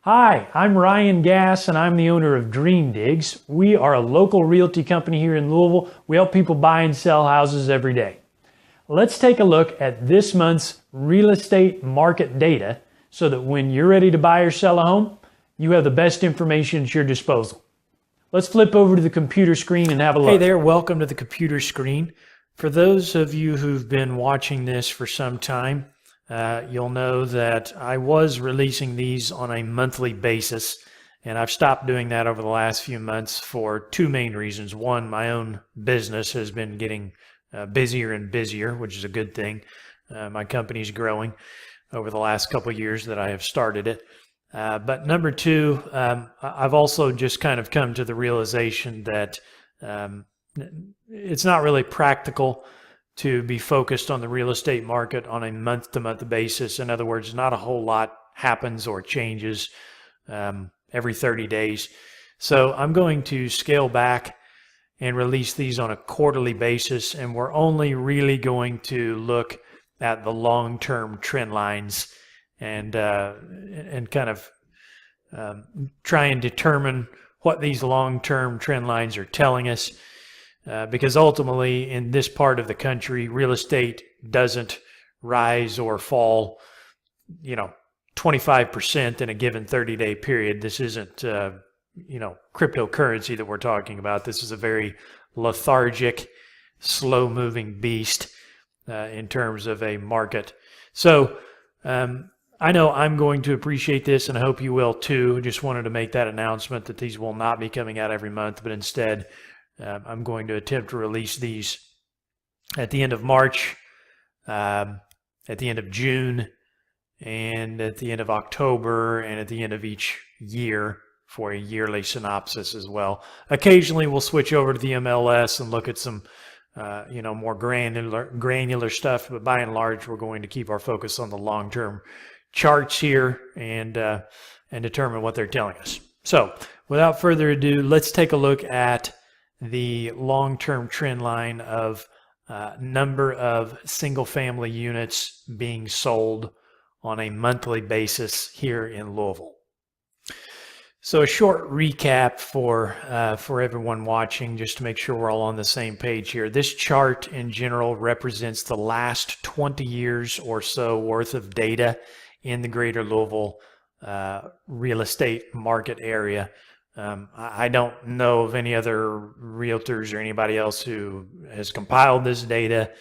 Hi, I'm Ryan Gass and I'm the owner of Dream Digs. We are a local realty company here in Louisville. We help people buy and sell houses every day. Let's take a look at this month's real estate market data so that when you're ready to buy or sell a home, you have the best information at your disposal. Let's flip over to the computer screen and have a look. Hey there, welcome to the computer screen. For those of you who've been watching this for some time, you'll know that I was releasing these on a monthly basis, and I've stopped doing that over the last few months for two main reasons. One, my own business has been getting busier and busier, which is a good thing. My company's growing over the last couple of years that I have started it. But number two, I've also just kind of come to the realization that it's not really practical to be focused on the real estate market on a month-to-month basis. In other words, not a whole lot happens or changes every 30 days. So I'm going to scale back and release these on a quarterly basis, and we're only really going to look at the long-term trend lines and kind of try and determine what these long-term trend lines are telling us. Because ultimately, in this part of the country, real estate doesn't rise or fall, 25% in a given 30-day period. This isn't, cryptocurrency that we're talking about. This is a very lethargic, slow-moving beast in terms of a market. So I know I'm going to appreciate this, and I hope you will too. I just wanted to make that announcement that these will not be coming out every month, but instead, I'm going to attempt to release these at the end of March, at the end of June, and at the end of October, and at the end of each year for a yearly synopsis as well. Occasionally, we'll switch over to the MLS and look at some, more granular stuff, but by and large, we're going to keep our focus on the long-term charts here and determine what they're telling us. So, without further ado, let's take a look at the long-term trend line of number of single-family units being sold on a monthly basis here in Louisville. So a short recap for everyone watching, just to make sure we're all on the same page here. This chart in general represents the last 20 years or so worth of data in the greater Louisville real estate market area. I don't know of any other realtors or anybody else who has compiled this data.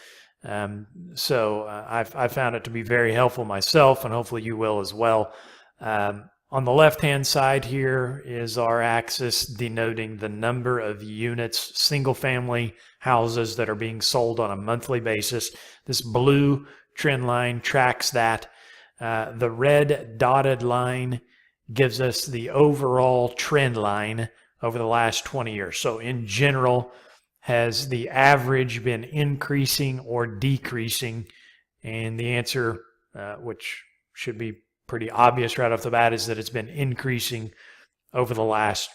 So I found it to be very helpful myself, and hopefully you will as well. On the left-hand side here is our axis denoting the number of units, single-family houses that are being sold on a monthly basis. This blue trend line tracks that. The red dotted line gives us the overall trend line over the last 20 years. So in general, has the average been increasing or decreasing? And the answer, which should be pretty obvious right off the bat, is that it's been increasing over the last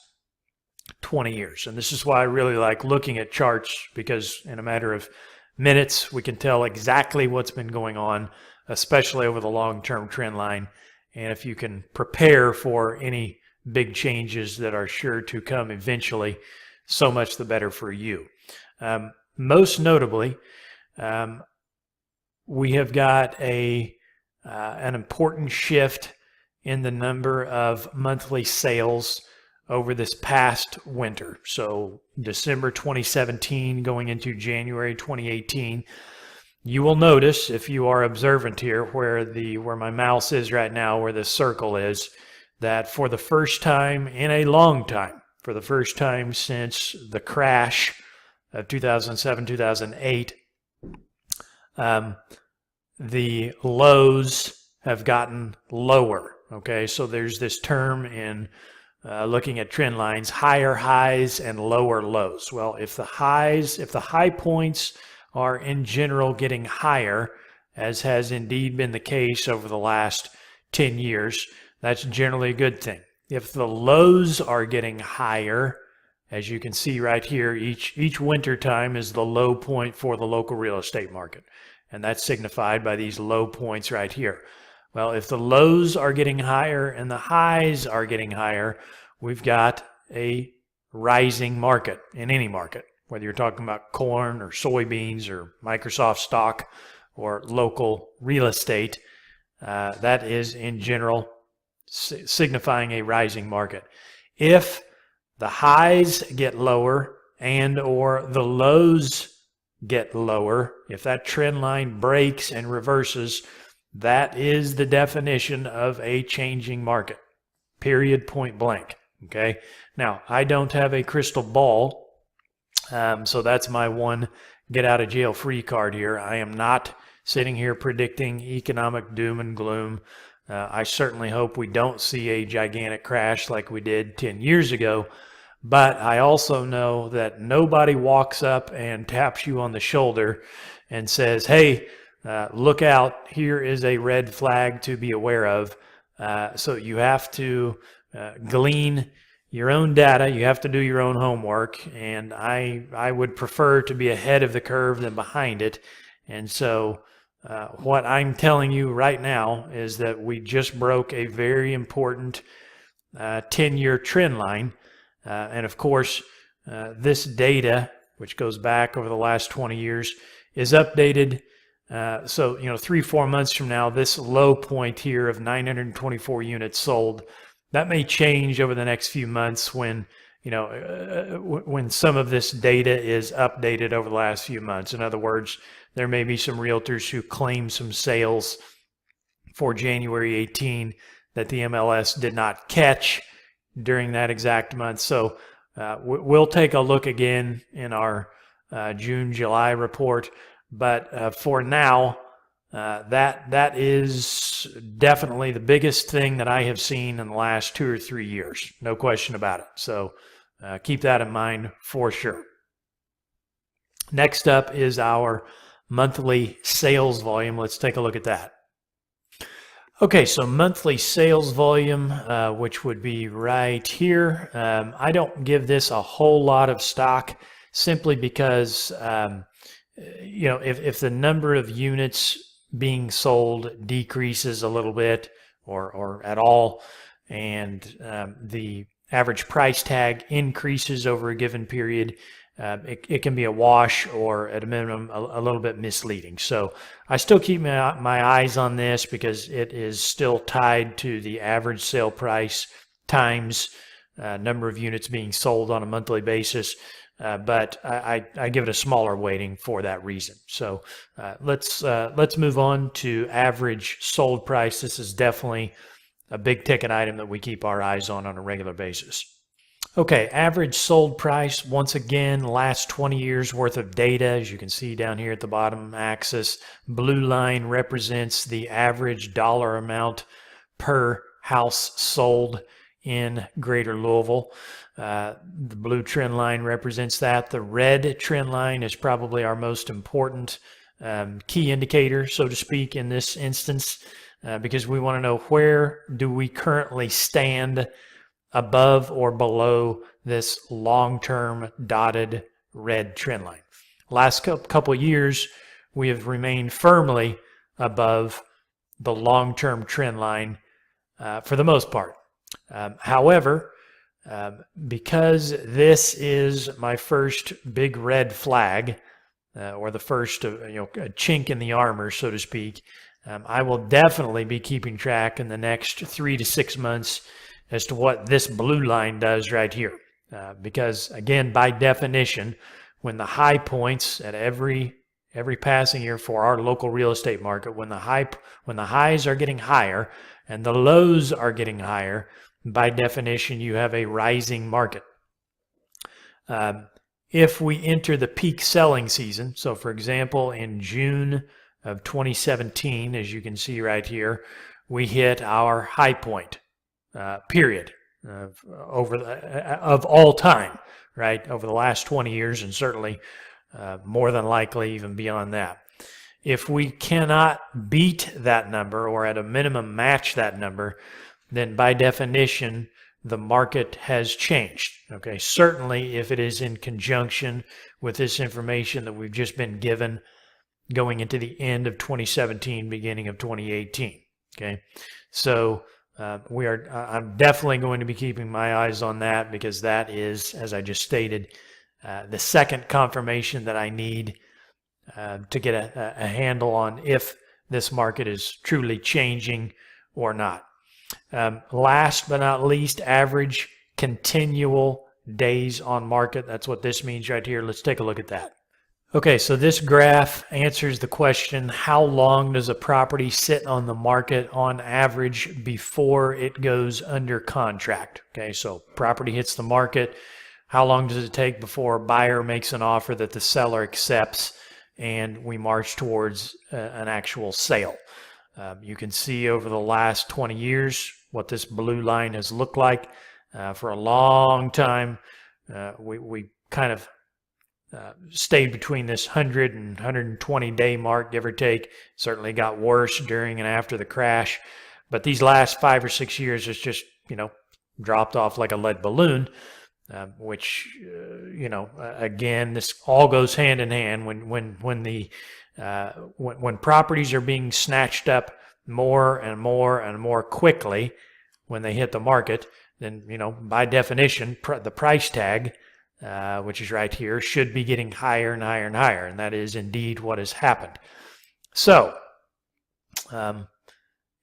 20 years. And this is why I really like looking at charts, because in a matter of minutes, we can tell exactly what's been going on, especially over the long-term trend line. And if you can prepare for any big changes that are sure to come eventually, so much the better for you. Most notably, we have got an important shift in the number of monthly sales over this past winter. So December 2017 going into January 2018. You will notice, if you are observant here, where my mouse is right now, where the circle is, that for the first time in a long time, for the first time since the crash of 2007, 2008, the lows have gotten lower. Okay, so there's this term in looking at trend lines, higher highs and lower lows. Well, if the high points are in general getting higher, as has indeed been the case over the last 10 years, that's generally a good thing. If the lows are getting higher, as you can see right here, each winter time is the low point for the local real estate market. And that's signified by these low points right here. Well, if the lows are getting higher and the highs are getting higher, we've got a rising market in any market, whether you're talking about corn or soybeans or Microsoft stock or local real estate. That is in general signifying a rising market. If the highs get lower and or the lows get lower, if that trend line breaks and reverses, that is the definition of a changing market. Period, point blank. Okay. Now, I don't have a crystal ball, so that's my one get out of jail free card here. I am not sitting here predicting economic doom and gloom. I certainly hope we don't see a gigantic crash like we did 10 years ago, but I also know that nobody walks up and taps you on the shoulder and says, hey, look out, here is a red flag to be aware of. So you have to glean your own data, you have to do your own homework, and I would prefer to be ahead of the curve than behind it. And so what I'm telling you right now is that we just broke a very important 10-year trend line. And of course, this data, which goes back over the last 20 years, is updated. So, 3-4 months from now, this low point here of 924 units sold, that may change over the next few months when, when some of this data is updated over the last few months. In other words, there may be some realtors who claim some sales for January 18 that the MLS did not catch during that exact month. So we'll take a look again in our June-July report. But for now, that is definitely the biggest thing that I have seen in the last 2 or 3 years. No question about it. So keep that in mind for sure. Next up is our monthly sales volume. Let's take a look at that. Okay, so monthly sales volume, which would be right here. I don't give this a whole lot of stock simply because, if the number of units being sold decreases a little bit or at all, and the average price tag increases over a given period, it can be a wash or at a minimum a little bit misleading. So I still keep my eyes on this because it is still tied to the average sale price times number of units being sold on a monthly basis. But I give it a smaller weighting for that reason. So let's move on to average sold price. This is definitely a big ticket item that we keep our eyes on a regular basis. Okay, average sold price, once again, last 20 years worth of data, as you can see down here at the bottom axis. Blue line represents the average dollar amount per house sold in Greater Louisville. The blue trend line represents that. The red trend line is probably our most important key indicator, so to speak, in this instance, because we want to know where do we currently stand above or below this long-term dotted red trend line. Last couple of years, we have remained firmly above the long-term trend line for the most part. However, because this is my first big red flag, or the first a chink in the armor, so to speak, I will definitely be keeping track in the next 3 to 6 months as to what this blue line does right here. Because again, by definition, when the high points at every passing year for our local real estate market, when the highs are getting higher and the lows are getting higher, by definition, you have a rising market. If we enter the peak selling season, so for example, in June of 2017, as you can see right here, we hit our high point. Period, of all time, right, over the last 20 years, and certainly more than likely even beyond that. If we cannot beat that number or at a minimum match that number, then by definition, the market has changed. Okay, certainly if it is in conjunction with this information that we've just been given going into the end of 2017, beginning of 2018. Okay, so I'm definitely going to be keeping my eyes on that, because that is, as I just stated, the second confirmation that I need to get a handle on if this market is truly changing or not. Last but not least, average continual days on market. That's what this means right here. Let's take a look at that. Okay, so this graph answers the question, how long does a property sit on the market on average before it goes under contract? Okay, so property hits the market. How long does it take before a buyer makes an offer that the seller accepts and we march towards an actual sale? You can see over the last 20 years what this blue line has looked like. For a long time, we kind of stayed between this 100 and 120 day mark, give or take. Certainly got worse during and after the crash. But these last 5 or 6 years, it's just, dropped off like a lead balloon, which, again, this all goes hand in hand. When properties are being snatched up more and more and more quickly when they hit the market, then, by definition, the price tag, which is right here, should be getting higher and higher and higher. And that is indeed what has happened. So,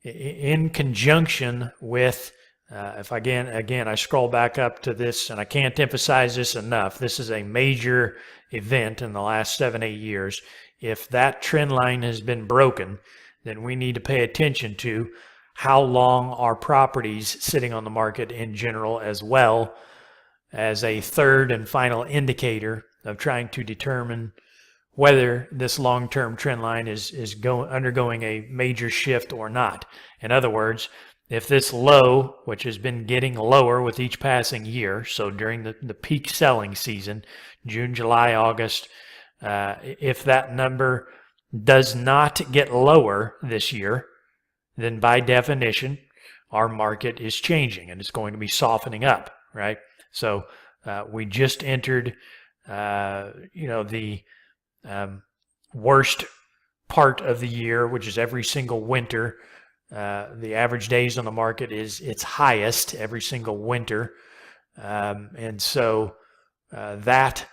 in conjunction with, if again, I scroll back up to this, and I can't emphasize this enough, this is a major event in the last 7-8 years. If that trend line has been broken, then we need to pay attention to how long are properties sitting on the market in general, as well as a third and final indicator of trying to determine whether this long-term trend line is undergoing a major shift or not. In other words, if this low, which has been getting lower with each passing year, so during the peak selling season, June, July, August, if that number does not get lower this year, then by definition, our market is changing and it's going to be softening up, right? So we just entered, the worst part of the year, which is every single winter. The average days on the market is its highest every single winter. And so that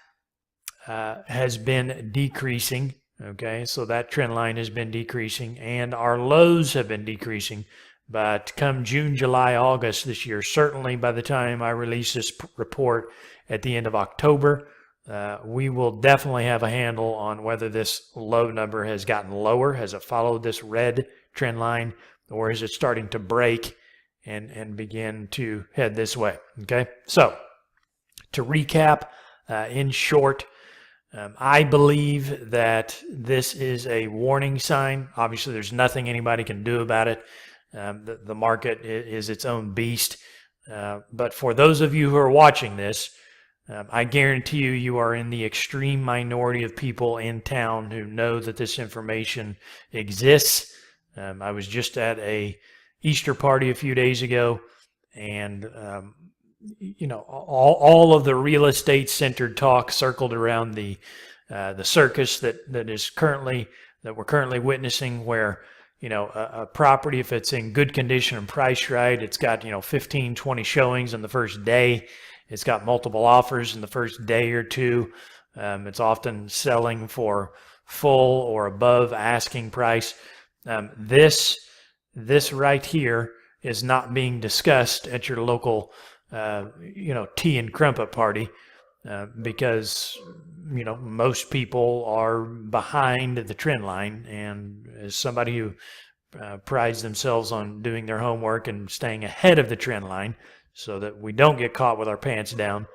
has been decreasing. Okay, so that trend line has been decreasing and our lows have been decreasing. But come June, July, August this year, certainly by the time I release this report at the end of October, we will definitely have a handle on whether this low number has gotten lower. Has it followed this red trend line, or is it starting to break and begin to head this way? Okay, so to recap, in short, I believe that this is a warning sign. Obviously, there's nothing anybody can do about it. The market is its own beast. But for those of you who are watching this, I guarantee you are in the extreme minority of people in town who know that this information exists. I was just at a Easter party a few days ago, and all of the real estate centered talk circled around the circus that we're currently witnessing, where a property, if it's in good condition and priced right, it's got 15, 20 showings in the first day. It's got multiple offers in the first day or two. It's often selling for full or above asking price. This right here is not being discussed at your local tea and crumpet party, because most people are behind the trend line. And as somebody who prides themselves on doing their homework and staying ahead of the trend line so that we don't get caught with our pants down,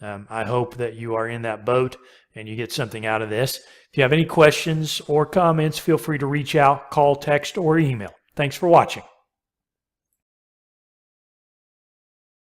I hope that you are in that boat and you get something out of this. If you have any questions or comments, feel free to reach out, call, text, or email. Thanks for watching.